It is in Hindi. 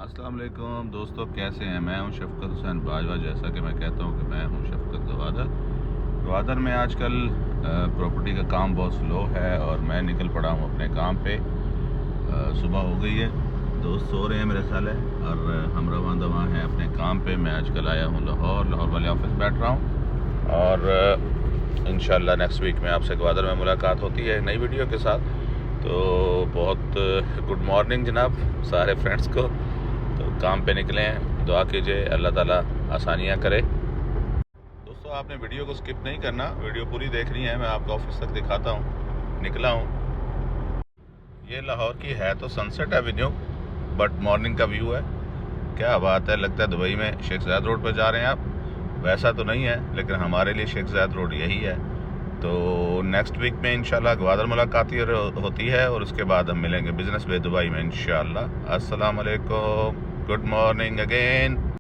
अस्सलाम वालेकुम दोस्तों, कैसे हैं। मैं हूं शफकत हुसैन बाजवा। जैसा कि मैं कहता हूं कि मैं हूं शफकत गवादर। गवादर में आजकल प्रॉपर्टी का काम बहुत स्लो है और मैं निकल पड़ा हूं अपने काम पे। सुबह हो गई है, दोस्त सो रहे हैं मेरे ख्याल है, और हम रवां दवां हैं अपने काम पे। मैं आजकल आया हूं लाहौर वाले ऑफिस बैठ रहा हूं और इंशाल्लाह नेक्स्ट वीक में आपसे गवादर में मुलाकात होती है नई वीडियो के साथ। तो बहुत गुड मॉर्निंग जनाब सारे फ्रेंड्स को। तो काम पे निकले हैं, दुआ कीजिए अल्लाह ताला आसानियाँ करे। दोस्तों आपने वीडियो को स्किप नहीं करना, वीडियो पूरी देखनी है। मैं आपको ऑफिस तक दिखाता हूँ, निकला हूँ। ये लाहौर की है तो सनसेट एवेन्यू, बट मॉर्निंग का व्यू है। क्या बात है, लगता है दुबई में शेख ज़ायद रोड पर जा रहे हैं आप। वैसा तो नहीं है, लेकिन हमारे लिए शेख ज़ायद रोड यही है। तो नेक्स्ट वीक में इंशाल्लाह गवादर मुलाकात होती है और उसके बाद हम मिलेंगे बिजनेस वे दुबई में इंशाल्लाह। अस्सलाम वालेकुम, गुड मॉर्निंग अगेन।